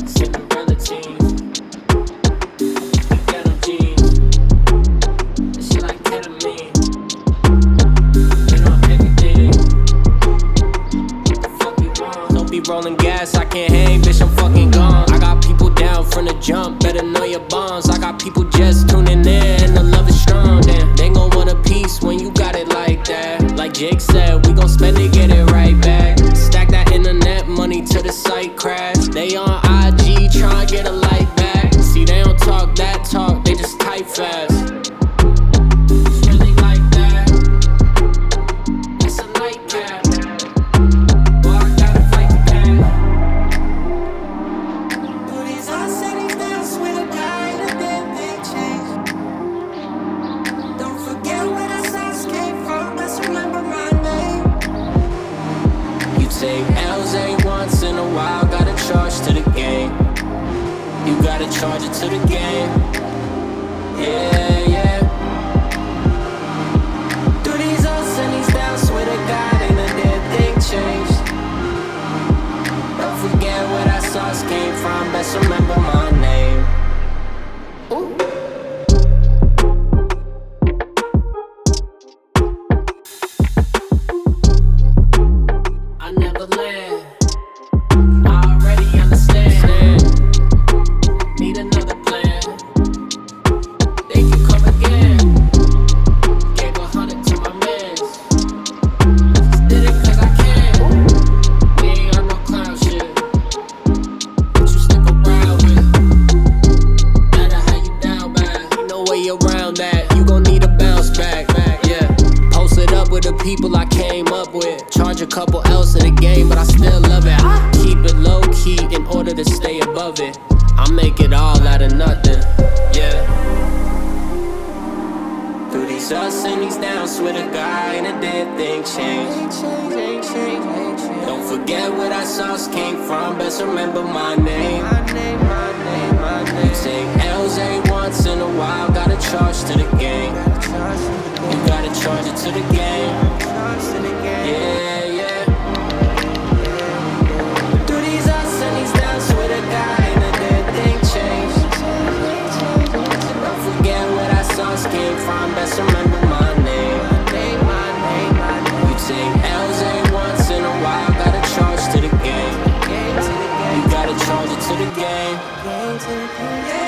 Cinderella jeans, denim jeans, this shit like ketamine. Been on everything. Fuck you want? Don't be rolling gas, I can't hang, bitch, I'm fucking gone. I got people down from the jump, better know your bonds. I got people just tuning in, and the love is strong. Damn, they gon' want a piece when you got it like that. Like Jake said, we gon' spend it, get it right back. Stack that internet money till the site crash. They on IG tryna get a light back. See, they don't talk that talk, they just type fast. It's really like that. It's a nightcap. Boy, I gotta fight the game. Through these unsteady dance with a guy in a dead big change. Don't forget where the sauce came from, let's remember my name. You take L's ain't once in a while, gotta charge to the game. You gotta charge it to the game. Yeah, yeah. Through these ups and these downs, swear to God, ain't a dead thing changed. Don't forget where that sauce came from, best remember my name. Ooh. I never land. I already understand. Need another plan. They can come again. Gave 100 to my mans. Just did it cause I can. We ain't on no clown shit. But you stick around with. Matter how you down bad. Ain't no way around that. You gon' need a bounce back. Yeah. Posted up with the people I came up with. Charge a couple else in the game, but I still love it. I keep it low key in order to stay above it. I make it all out of nothing, yeah. Through these ups and these downs, swear to God, ain't a dead thing changed. Don't forget where that sauce came from, best remember my name. You take L's ain't once in a while, gotta charge to the game. You gotta charge it to the game. Yeah, yeah. Through these ups and these downs, swear to God, ain't a dead thing changed. Don't forget where that sauce came from, best remember my name. You take L's ain't once in a while, gotta charge to the game. You gotta charge it to the game.